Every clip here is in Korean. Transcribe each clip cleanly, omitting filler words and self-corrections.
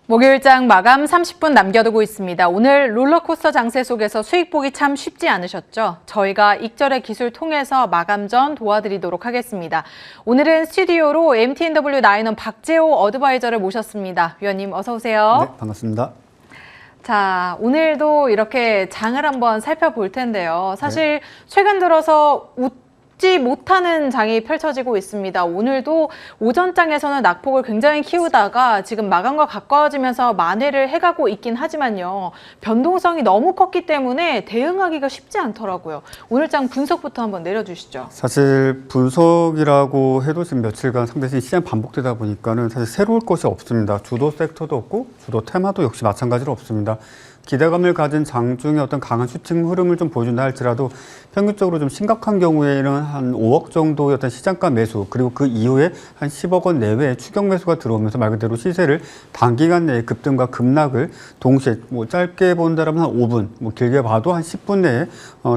목요일장 마감 30분 남겨두고 있습니다. 오늘 롤러코스터 장세 속에서 수익 보기 참 쉽지 않으셨죠? 저희가 익절의 기술 통해서 마감 전 도와드리도록 하겠습니다. 오늘은 스튜디오로 MTNW 나인원 박재호 어드바이저를 모셨습니다. 위원님 어서 오세요. 네, 반갑습니다. 자, 오늘도 이렇게 장을 한번 살펴볼 텐데요. 사실 최근 들어서 웃지 못하는 장이 펼쳐지고 있습니다. 오늘도 오전장에서는 낙폭을 굉장히 키우다가 지금 마감과 가까워지면서 만회를 해가고 있긴 하지만요. 변동성이 너무 컸기 때문에 대응하기가 쉽지 않더라고요. 오늘 장 분석부터 한번 내려주시죠. 사실 분석이라고 해도 지금 며칠간 상대적인 시장 반복되다 보니까는 사실 새로울 것이 없습니다. 주도 섹터도 없고 주도 테마도 역시 마찬가지로 없습니다. 기대감을 가진 장중의 어떤 강한 슈팅 흐름을 좀 보여준다 할지라도 평균적으로 좀 심각한 경우에는 한 5억 정도의 어떤 시장가 매수 그리고 그 이후에 한 10억 원 내외의 추격 매수가 들어오면서 말 그대로 시세를 단기간 내에 급등과 급락을 동시에 뭐 짧게 본다면 한 5분, 뭐 길게 봐도 한 10분 내에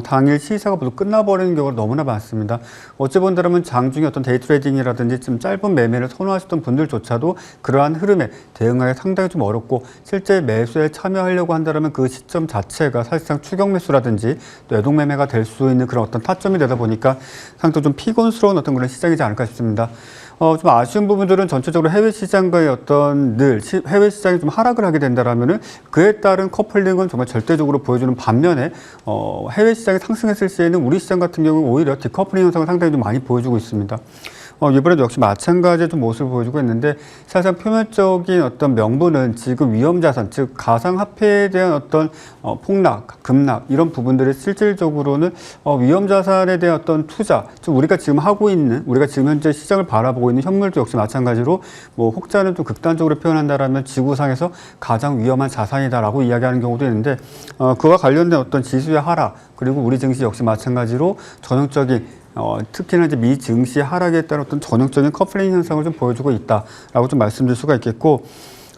당일 시세가 모두 끝나버리는 경우가 너무나 많습니다. 어찌 본다면 장중의 어떤 데이 트레이딩이라든지 좀 짧은 매매를 선호하셨던 분들조차도 그러한 흐름에 대응하기 상당히 좀 어렵고 실제 매수에 참여하려고 한다면 그 시점 자체가 사실상 추격 매수라든지 뇌동 매매가 될 수 있는 그런 어떤 타점이 되다 보니까 상당히 좀 피곤스러운 어떤 그런 시장이지 않을까 싶습니다. 좀 아쉬운 부분들은 전체적으로 해외 시장과의 어떤 해외 시장이 좀 하락을 하게 된다라면은 그에 따른 커플링은 정말 절대적으로 보여주는 반면에 해외 시장이 상승했을 시에는 우리 시장 같은 경우는 오히려 디커플링 현상을 상당히 좀 많이 보여주고 있습니다. 이번에도 역시 마찬가지의 좀 모습을 보여주고 있는데 사실상 표면적인 어떤 명분은 지금 위험자산, 즉 가상화폐에 대한 어떤 폭락, 급락 이런 부분들이 실질적으로는 위험자산에 대한 어떤 투자, 즉 우리가 지금 하고 있는, 우리가 지금 현재 시장을 바라보고 있는 현물도 역시 마찬가지로 뭐 혹자는 좀 극단적으로 표현한다라면 지구상에서 가장 위험한 자산이다라고 이야기하는 경우도 있는데 그와 관련된 어떤 지수의 하락 그리고 우리 증시 역시 마찬가지로 전형적인 특히나 이제 미 증시 하락에 따른 어떤 전형적인 커플링 현상을 좀 보여주고 있다라고 좀 말씀드릴 수가 있겠고,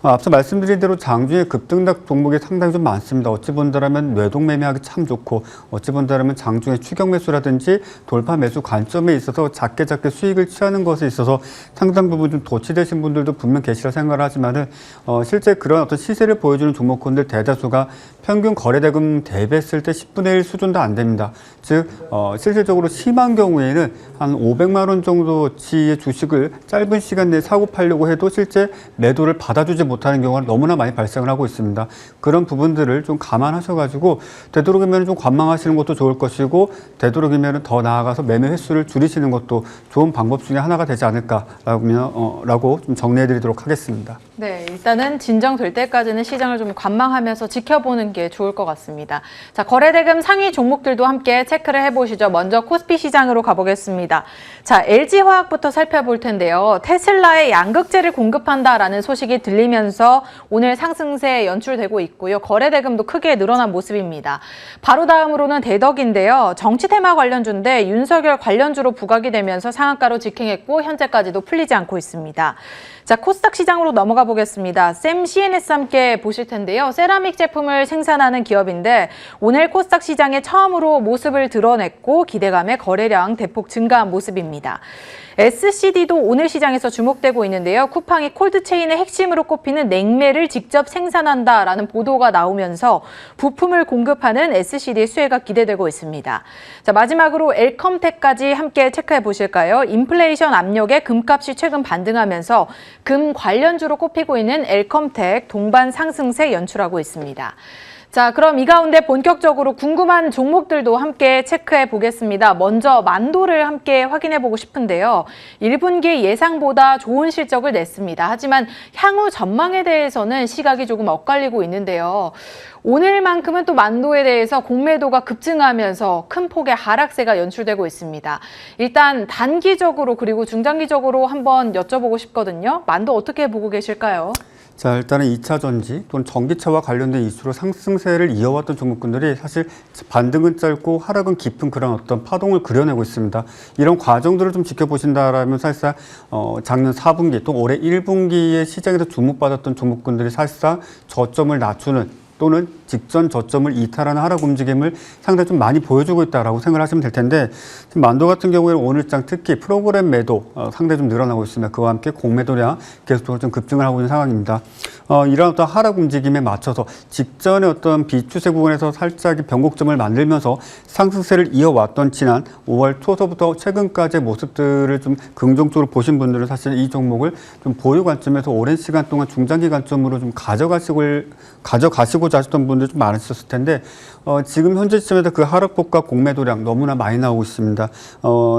앞서 말씀드린 대로 장중에 급등락 종목이 상당히 좀 많습니다. 어찌 본다면 뇌동 매매하기 참 좋고, 어찌 본다면 장중에 추격 매수라든지 돌파 매수 관점에 있어서 작게 수익을 취하는 것에 있어서 상당 부분 좀 도취되신 분들도 분명 계시라 생각을 하지만은 실제 그런 어떤 시세를 보여주는 종목군들 대다수가 평균 거래대금 대비했을 때 10분의 1 수준도 안 됩니다. 즉 실질적으로 심한 경우에는 한 500만 원 정도치의 주식을 짧은 시간 내에 사고 팔려고 해도 실제 매도를 받아주지 못하는 경우가 너무나 많이 발생을 하고 있습니다. 그런 부분들을 좀 감안하셔가지고 되도록이면 좀 관망하시는 것도 좋을 것이고 되도록이면 더 나아가서 매매 횟수를 줄이시는 것도 좋은 방법 중에 하나가 되지 않을까라고 좀 정리해드리도록 하겠습니다. 네, 일단은 진정될 때까지는 시장을 좀 관망하면서 지켜보는 게 좋을 것 같습니다. 자, 거래대금 상위 종목들도 함께 체크를 해보시죠. 먼저 코스피 시장으로 가보겠습니다. 자, LG화학부터 살펴볼 텐데요. 테슬라에 양극재를 공급한다라는 소식이 들리면서 오늘 상승세 연출되고 있고요. 거래대금도 크게 늘어난 모습입니다. 바로 다음으로는 대덕인데요. 정치 테마 관련주인데 윤석열 관련주로 부각이 되면서 상한가로 직행했고 현재까지도 풀리지 않고 있습니다. 자, 코스닥 시장으로 넘어가 보겠습니다. 샘 CNS 함께 보실 텐데요. 세라믹 제품을 생산하는 기업인데 오늘 코스닥 시장에 처음으로 모습을 드러냈고 기대감에 거래량 대폭 증가한 모습입니다. SCD도 오늘 시장에서 주목되고 있는데요. 쿠팡이 콜드체인의 핵심으로 꼽히는 냉매를 직접 생산한다라는 보도가 나오면서 부품을 공급하는 SCD의 수혜가 기대되고 있습니다. 자, 마지막으로 엘컴텍까지 함께 체크해 보실까요? 인플레이션 압력에 금값이 최근 반등하면서 금 관련주로 꼽히고 있는 엘컴텍 동반 상승세 연출하고 있습니다. 자, 그럼 이 가운데 본격적으로 궁금한 종목들도 함께 체크해 보겠습니다. 먼저 만도를 함께 확인해 보고 싶은데요. 1분기 예상보다 좋은 실적을 냈습니다. 하지만 향후 전망에 대해서는 시각이 조금 엇갈리고 있는데요. 오늘만큼은 또 만도에 대해서 공매도가 급증하면서 큰 폭의 하락세가 연출되고 있습니다. 일단 단기적으로 그리고 중장기적으로 한번 여쭤보고 싶거든요. 만도 어떻게 보고 계실까요? 자, 일단은 2차 전지 또는 전기차와 관련된 이슈로 상승세를 이어왔던 종목군들이 사실 반등은 짧고 하락은 깊은 그런 어떤 파동을 그려내고 있습니다. 이런 과정들을 좀 지켜보신다라면 사실상 작년 4분기 또 올해 1분기에 시장에서 주목받았던 종목군들이 사실상 저점을 낮추는 또는 직전 저점을 이탈하는 하락 움직임을 상당히 좀 많이 보여주고 있다라고 생각을 하시면 될 텐데 지금 만도 같은 경우에는 오늘장 특히 프로그램 매도 상당히 좀 늘어나고 있습니다. 그와 함께 공매도량 계속적으로 좀 급증을 하고 있는 상황입니다. 이런 어떤 하락 움직임에 맞춰서 직전에 어떤 비추세 구간에서 살짝 변곡점을 만들면서 상승세를 이어왔던 지난 5월 초서부터 최근까지의 모습들을 좀 긍정적으로 보신 분들은 사실 이 종목을 좀 보유 관점에서 오랜 시간 동안 중장기 관점으로 좀 가져가시고자 하셨던 분들이 좀 많으셨을 텐데 지금 현재 시점에서 그 하락폭과 공매도량 너무나 많이 나오고 있습니다.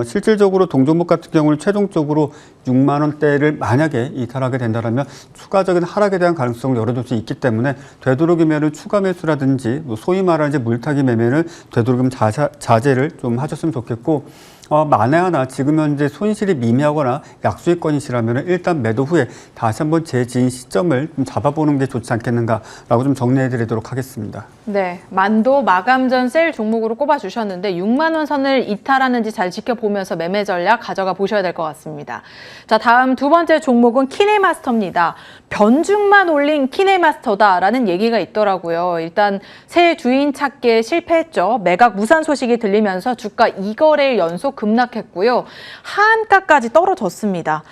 실질적으로 동종목 같은 경우는 최종적으로 6만 원대를 만약에 이탈하게 된다면 추가적인 하락에 대한 가능성을 열어둘 수 있기 때문에 되도록이면 추가 매수라든지 소위 말하는 물타기 매매는 되도록이면 자제를 좀 하셨으면 좋겠고 만에 하나 지금 현재 손실이 미미하거나 약수익권이시라면 일단 매도 후에 다시 한번 재지인 시점을 좀 잡아보는 게 좋지 않겠는가라고 좀 정리해드리도록 하겠습니다. 네, 만도 마감 전 세일 종목으로 꼽아주셨는데 6만 원 선을 이탈하는지 잘 지켜보면서 매매 전략 가져가 보셔야 될 것 같습니다. 자, 다음 두 번째 종목은 키네마스터입니다. 변죽만 올린 키네마스터다라는 얘기가 있더라고요. 일단 새 주인 찾기에 실패했죠. 매각 무산 소식이 들리면서 주가 2거래일 연속 급락했고요. 하한가까지 떨어졌습니다.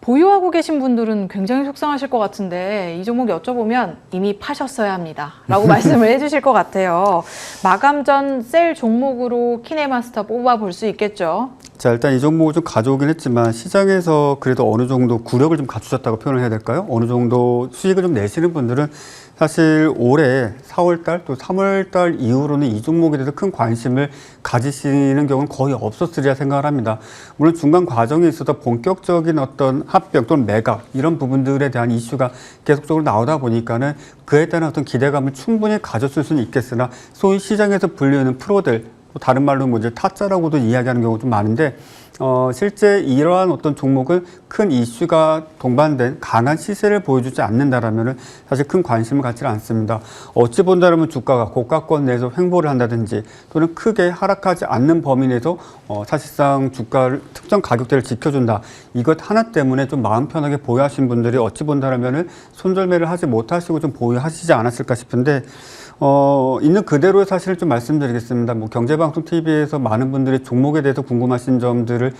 보유하고 계신 분들은 굉장히 속상하실 것 같은데 이 종목 여쭤보면 이미 파셨어야 합니다. 라고 말씀을 해주실 것 같아요. 마감 전 셀 종목으로 키네마스터 뽑아볼 수 있겠죠. 자, 일단 이 종목을 좀 가져오긴 했지만 시장에서 그래도 어느 정도 구력을 좀 갖추셨다고 표현을 해야 될까요? 어느 정도 수익을 좀 내시는 분들은 사실 올해 4월달 또 3월달 이후로는 이 종목에 대해서 큰 관심을 가지시는 경우는 거의 없었으리라 생각을 합니다. 물론 중간 과정에 있어서 본격적인 어떤 합병 또는 매각 이런 부분들에 대한 이슈가 계속적으로 나오다 보니까는 그에 대한 어떤 기대감을 충분히 가졌을 수는 있겠으나 소위 시장에서 불리는 프로들 다른 말로 이제 타짜라고도 이야기하는 경우가 좀 많은데 실제 이러한 어떤 종목은 큰 이슈가 동반된 강한 시세를 보여주지 않는다라면 사실 큰 관심을 갖지 않습니다. 어찌 본다면 주가가 고가권 내에서 횡보를 한다든지 또는 크게 하락하지 않는 범위 내에서 사실상 주가를 특정 가격대를 지켜준다. 이것 하나 때문에 좀 마음 편하게 보유하신 분들이 어찌 본다면 손절매를 하지 못하시고 좀 보유하시지 않았을까 싶은데 있는 그대로의 사실을 좀 말씀드리겠습니다. 경제방송 TV에서 많은 분들이 종목에 대해서 궁금하신 점들을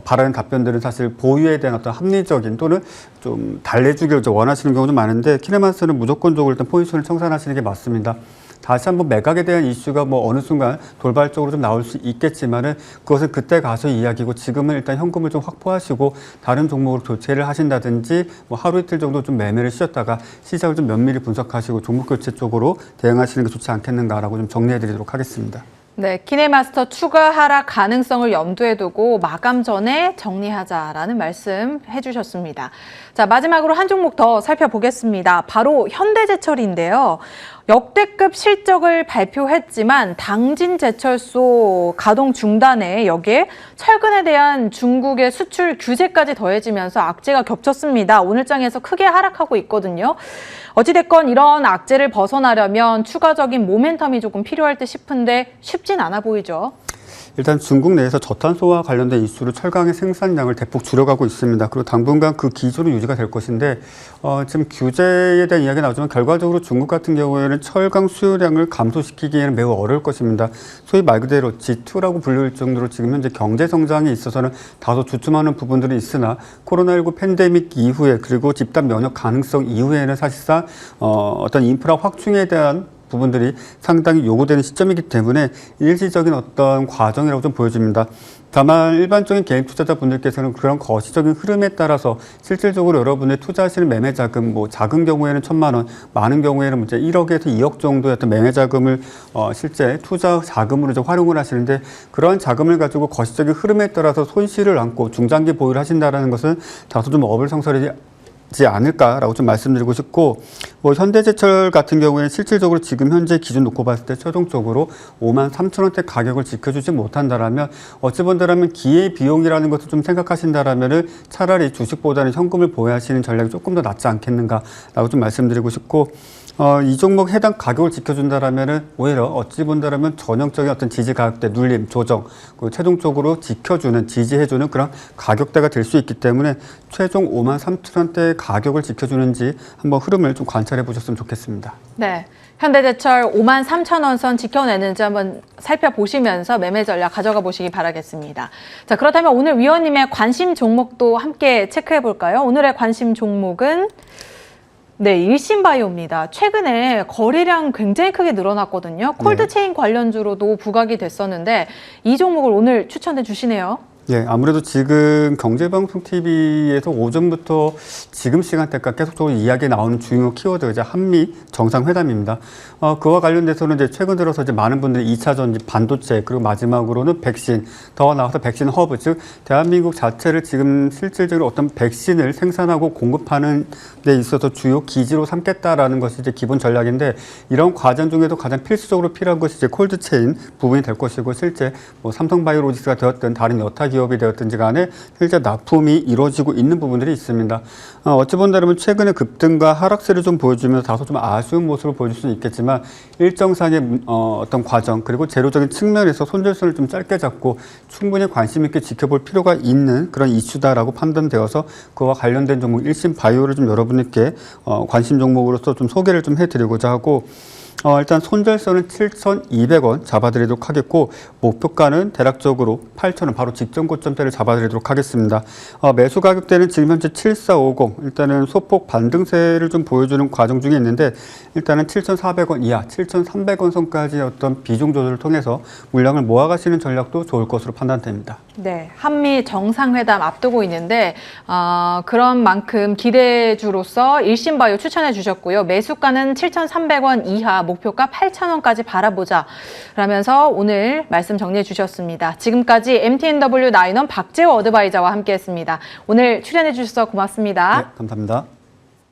바라는 답변들은 사실 보유에 대한 어떤 합리적인 또는 좀 달래주기를 원하시는 경우도 많은데 키네마스는 무조건적으로 일단 포지션을 청산하시는 게 맞습니다. 다시 한번 매각에 대한 이슈가 어느 순간 돌발적으로 좀 나올 수 있겠지만은 그것은 그때 가서 이야기고 지금은 일단 현금을 좀 확보하시고 다른 종목으로 교체를 하신다든지 하루 이틀 정도 좀 매매를 쉬었다가 시장을 좀 면밀히 분석하시고 종목 교체 쪽으로 대응하시는 게 좋지 않겠는가라고 좀 정리해 드리도록 하겠습니다. 네, 키네마스터 추가 하락 가능성을 염두에 두고 마감 전에 정리하자라는 말씀 해주셨습니다. 자, 마지막으로 한 종목 더 살펴보겠습니다. 바로 현대제철인데요. 역대급 실적을 발표했지만 당진제철소 가동 중단에 여기에 철근에 대한 중국의 수출 규제까지 더해지면서 악재가 겹쳤습니다. 오늘 장에서 크게 하락하고 있거든요. 어찌됐건 이런 악재를 벗어나려면 추가적인 모멘텀이 조금 필요할 듯 싶은데 쉽진 않아 보이죠. 일단 중국 내에서 저탄소와 관련된 이슈로 철강의 생산량을 대폭 줄여가고 있습니다. 그리고 당분간 그 기조는 유지가 될 것인데 지금 규제에 대한 이야기가 나오지만 결과적으로 중국 같은 경우에는 철강 수요량을 감소시키기에는 매우 어려울 것입니다. 소위 말 그대로 G2라고 불릴 정도로 지금 현재 경제 성장에 있어서는 다소 주춤하는 부분들이 있으나 코로나19 팬데믹 이후에 그리고 집단 면역 가능성 이후에는 사실상 어떤 인프라 확충에 대한 부분들이 상당히 요구되는 시점이기 때문에 일시적인 어떤 과정이라고 좀 보여집니다. 다만 일반적인 개인 투자자분들께서는 그런 거시적인 흐름에 따라서 실질적으로 여러분의 투자하시는 매매 자금, 작은 경우에는 1,000만 원, 많은 경우에는 이제 1억에서 2억 정도의 어떤 매매 자금을 실제 투자 자금으로 이제 활용을 하시는데 그러한 자금을 가지고 거시적인 흐름에 따라서 손실을 안고 중장기 보유를 하신다라는 것은 다소 좀 어불성설이지 않을까라고 좀 말씀드리고 싶고 현대제철 같은 경우에는 실질적으로 지금 현재 기준 놓고 봤을 때 최종적으로 53,000원대 가격을 지켜주지 못한다라면 어찌 본다라면 기회 비용이라는 것을 좀 생각하신다라면은 차라리 주식보다는 현금을 보유하시는 전략이 조금 더 낫지 않겠는가라고 좀 말씀드리고 싶고 이 종목 해당 가격을 지켜준다라면은 오히려 어찌 본다라면 전형적인 어떤 지지 가격대 눌림, 조정, 그리고 최종적으로 지켜주는, 지지해주는 그런 가격대가 될 수 있기 때문에 최종 53,000원대 가격을 지켜주는지 한번 흐름을 좀 관찰해 보셨으면 좋겠습니다. 네. 현대제철 53,000원 선 지켜내는지 한번 살펴보시면서 매매 전략 가져가 보시기 바라겠습니다. 자, 그렇다면 오늘 위원님의 관심 종목도 함께 체크해 볼까요? 오늘의 관심 종목은 네, 일신바이오입니다. 최근에 거래량 굉장히 크게 늘어났거든요. 콜드체인 관련주로도 부각이 됐었는데 이 종목을 오늘 추천해 주시네요. 예, 아무래도 지금 경제방송 TV에서 오전부터 지금 시간대까지 계속적으로 이야기 나오는 중요 키워드가 이제 한미 정상회담입니다. 그와 관련돼서는 이제 최근 들어서 이제 많은 분들이 2차 전지, 반도체, 그리고 마지막으로는 백신, 더 나아가서 백신 허브, 즉 대한민국 자체를 지금 실질적으로 어떤 백신을 생산하고 공급하는 데 있어서 주요 기지로 삼겠다라는 것이 이제 기본 전략인데, 이런 과정 중에도 가장 필수적으로 필요한 것이 이제 콜드체인 부분이 될 것이고, 실제 뭐 삼성바이오로직스가 되었든 다른 여타 기업이 되었든지 간에 실제 납품이 이루어지고 있는 부분들이 있습니다. 어찌 본다면 최근에 급등과 하락세를 좀 보여주면서 다소 좀 아쉬운 모습을 보여줄 수는 있겠지만, 일정상의 어떤 과정, 그리고 재료적인 측면에서 손절선을 좀 짧게 잡고 충분히 관심 있게 지켜볼 필요가 있는 그런 이슈다라고 판단되어서 그와 관련된 종목 일신바이오를 좀 여러분께 관심 종목으로서 좀 소개를 좀 해드리고자 하고, 일단 손절선은 7,200원 잡아드리도록 하겠고, 목표가는 대략적으로 8,000원, 바로 직전 고점대를 잡아드리도록 하겠습니다. 매수 가격대는 지금 현재 7450, 일단은 소폭 반등세를 좀 보여주는 과정 중에 있는데, 일단은 7,400원 이하, 7,300원 선까지 어떤 비중 조절을 통해서 물량을 모아가시는 전략도 좋을 것으로 판단됩니다. 네, 한미 정상회담 앞두고 있는데 그런 만큼 기대주로서 일신바이오 추천해 주셨고요. 매수가는 7,300원 이하, 목표가 8,000원까지 바라보자 라면서 오늘 말씀 정리해 주셨습니다. 지금까지 MTNW 나인원 박재호 어드바이저와 함께했습니다. 오늘 출연해 주셔서 고맙습니다. 네, 감사합니다.